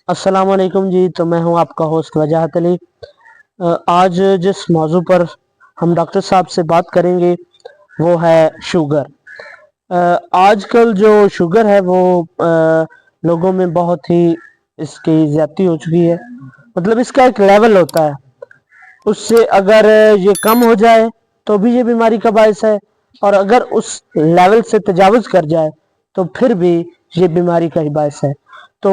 अस्सलाम वालेकुम जी। तो मैं हूं आपका होस्ट वजाहत अली। आज जिस मौजू पर हम डॉक्टर साहब से बात करेंगे वो है शुगर। आजकल जो शुगर है वो लोगों में बहुत ही इसकी ज़्यादती हो चुकी है। मतलब इसका एक लेवल होता है, उससे अगर ये कम हो जाए तो भी ये बीमारी का बायस है, और अगर उस लेवल से तजावुज़ कर जाए तो फिर भी ये बीमारी का ही बायस है। तो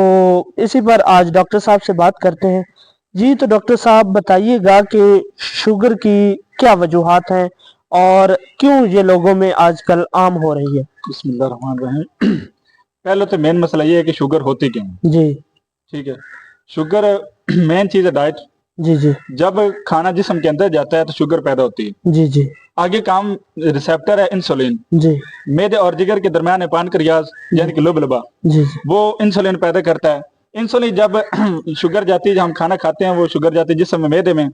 इसी पर आज डॉक्टर साहब से बात करते हैं। जी, तो डॉक्टर साहब बताइएगा कि शुगर की क्या वजूहात हैं और क्यों ये लोगों में आजकल आम हो रही है। बिस्मिल्लाहिर्रहमानिर्रहीम। पहले तो मेन मसला ये है कि शुगर होती क्यों है। जी ठीक है, शुगर मेन चीज है डाइट। जी जी जब खाना जिस्म के अंदर जाता है तो शुगर पैदा होती है। जी जी आगे काम रिसेप्टर है इंसुलिन, जी मेदे और जिगर के दरमियान है पानक्रियाज यानी कि लुबलबा, जी वो इंसुलिन पैदा करता है। इंसुलिन जब शुगर जाती है, जब हम खाना खाते हैं वो शुगर जाती है जिस्म में, मेदे में,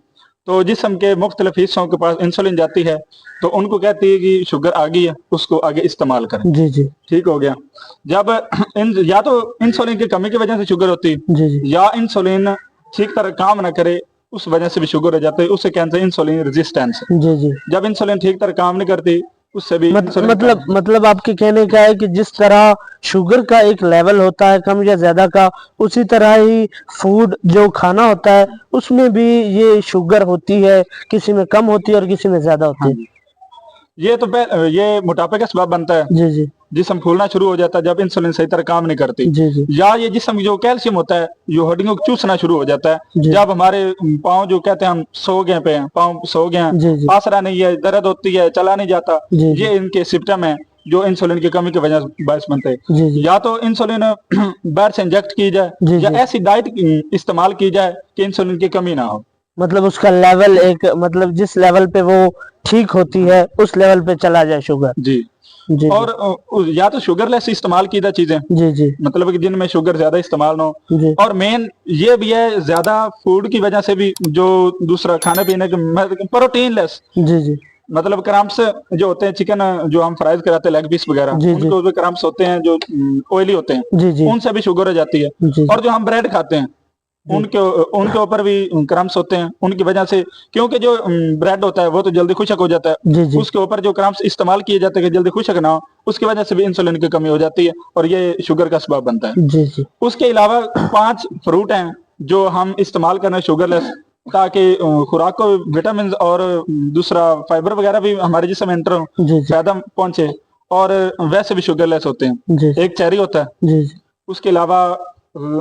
तो जिस्म के मुख्तलिफ हिस्सों के पास इंसुलिन जाती है, तो उनको कहती है कि शुगर आ गई है, उसको आगे इस्तेमाल करें। जी जी ठीक हो गया। जब या तो इंसुलिन की कमी की वजह से शुगर होती है, जी जी या इंसुलिन ठीक तरह काम ना करे उस वजह से भी शुगर हो जाता है, उससे कैंसर इंसुलिन रेजिस्टेंस है। जी जी जब इंसुलिन ठीक तरह काम नहीं करती उससे भी इंसुलिन मतलब आपके कहने का है कि जिस तरह शुगर का एक लेवल होता है कम या ज्यादा का, उसी तरह ही फूड जो खाना होता है उसमें भी ये शुगर होती है, किसी में कम होती है और किसी में ज्यादा होती हाँ है। जी, ये तो ये मोटापे का सबब बनता है। जी जी जिस्म फूलना शुरू हो जाता है जब इंसुलिन सही तरह काम नहीं करती। जी जी या ये जिस्म जो कैल्शियम होता है जो हड्डियों को चूसना शुरू हो जाता है जी जब हमारे पाँव जो कहते हैं हम सो गए पे हैं, पाँव सो गए हैं, जी जी आसरा नहीं है, दर्द होती है, चला नहीं जाता, जी जी ये इनके सिम्टम है जो इंसुलिन की कमी की वजह से बायस बनते हैं। जी जी या तो इंसुलिन बाहर से इंजेक्ट की जाए, जी या जी ऐसी डाइट इस्तेमाल की जाए कि इंसुलिन की कमी ना हो। मतलब उसका लेवल एक, मतलब जिस लेवल पे वो ठीक होती है उस लेवल पे चला जाए शुगर। जी। जी जी और या तो शुगरलेस इस्तेमाल की जाए चीजें, जी जी मतलब कि जिनमें शुगर ज्यादा इस्तेमाल ना हो। जी और मेन ये भी है ज्यादा फूड की वजह से भी जो दूसरा खाने पीने के प्रोटीन लेस, जी जी मतलब क्रम्स जो होते हैं, चिकन जो हम फ्राइज कराते हैं, लेग पीस वगैरह, जी जी उनके क्रम्स होते हैं जो ऑयली होते हैं, जी जी उनसे भी शुगर हो जाती है। जी और जो हम ब्रेड खाते हैं जी उनके उनके ऊपर भी क्रम्स होते हैं, उनकी वजह से, क्योंकि जो ब्रेड होता है वो तो जल्दी खुशक हो जाता है, जी जी उसके ऊपर जो क्रम्स इस्तेमाल किए जाते हैं कि जल्दी खुशक ना हो, उसकी वजह से भी इंसुलिन की कमी हो जाती है और ये शुगर का सबब बनता है। जी जी उसके अलावा 5 फ्रूट हैं जो हम इस्तेमाल करना शुगरलेस, ताकि खुराक को विटामिन और दूसरा फाइबर वगैरह भी हमारे जिस्म में एंटर हो, जी जी फायदा पहुंचे, और वैसे भी शुगरलेस होते हैं। जी एक चेरी होता है, जी जी उसके अलावा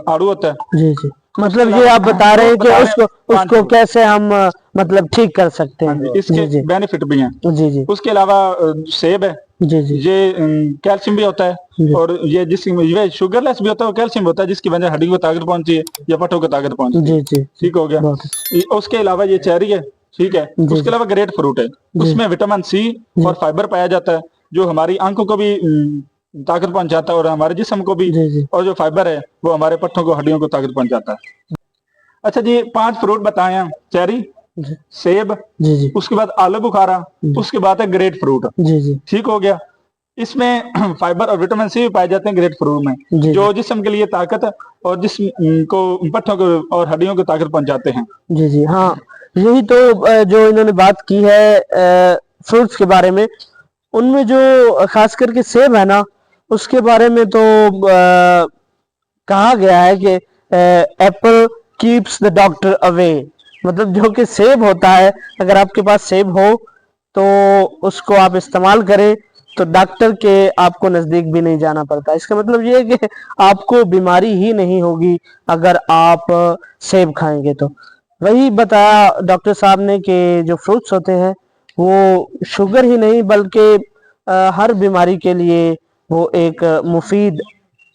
आड़ू होता है, जी जी उसके मतलब ये अलावा आप बता रहे जो हैं कि बता रहे उसको हैं 5 उसको फ्रूट। कैसे हम मतलब ठीक कर सकते हाँ हैं। जी, इसके जी जी बेनिफिट भी हैं। जी जी उसके अलावा सेब है, जी जी ये कैल्शियम भी होता है, जी और ये शुगरलेस भी होता है और कैल्शियम होता है, जिसकी वजह हड्डी को ताकत पहुंचती है या पट्टों को ताकत पहुंचती है। जी जी जी ठीक हो गया। बहुत अच्छा। उसके अलावा ये चेरी है, ठीक है। जी उसके जी अलावा ग्रेट फ्रूट है, जी उसमें विटामिन सी जी और फाइबर पाया जाता है जो हमारी आंखों को भी ताकत पहुंचाता है और हमारे जिस्म को भी। जी जी और जो फाइबर है वो हमारे पट्टों को, हड्डियों को ताकत पहुंचाता है। अच्छा जी, 5 फ्रूट बताए हैं, चेरी, जी सेब, जी जी उसके बाद आलू बुखारा, उसके बाद है ग्रेट फ्रूट। जी जी ठीक हो गया। इसमें फाइबर और विटामिन सी भी पाए जाते हैं ग्रेट फ्रूट में, जी जो जिस्म के लिए ताकत और जिस्म को, पट्टों को और हड्डियों को ताकत पहुंचाते हैं। जी जी हाँ, यही तो जो इन्होंने बात की है फ्रूट्स के बारे में, उनमें जो खास करके सेब है ना, उसके बारे में तो कहा गया है कि Apple keeps the doctor away. मतलब जो कि सेब होता है, अगर आपके पास सेब हो तो उसको आप इस्तेमाल करें तो डॉक्टर के आपको नज़दीक भी नहीं जाना पड़ता। इसका मतलब ये है कि आपको बीमारी ही नहीं होगी अगर आप सेब खाएंगे तो। वही बताया डॉक्टर साहब ने कि जो फ्रूट्स होते हैं वो शुगर ही नहीं बल्कि हर बीमारी के लिए वो एक मुफीद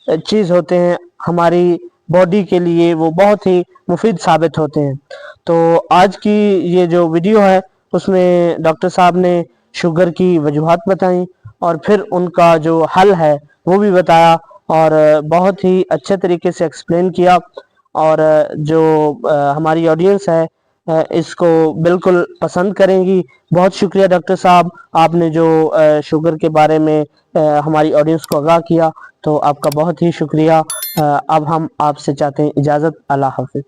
चीज़ होते हैं, हमारी बॉडी के लिए वो बहुत ही मुफीद साबित होते हैं। तो आज की ये जो वीडियो है उसमें डॉक्टर साहब ने शुगर की वजूहात बताई और फिर उनका जो हल है वो भी बताया, और बहुत ही अच्छे तरीके से एक्सप्लेन किया। और जो हमारी ऑडियंस है इसको बिल्कुल पसंद करेंगी। बहुत शुक्रिया डॉक्टर साहब, आपने जो शुगर के बारे में हमारी ऑडियंस को आगाह किया, तो आपका बहुत ही शुक्रिया। اب ہم آپ سے چاہتے ہیں اجازت. اللہ حافظ.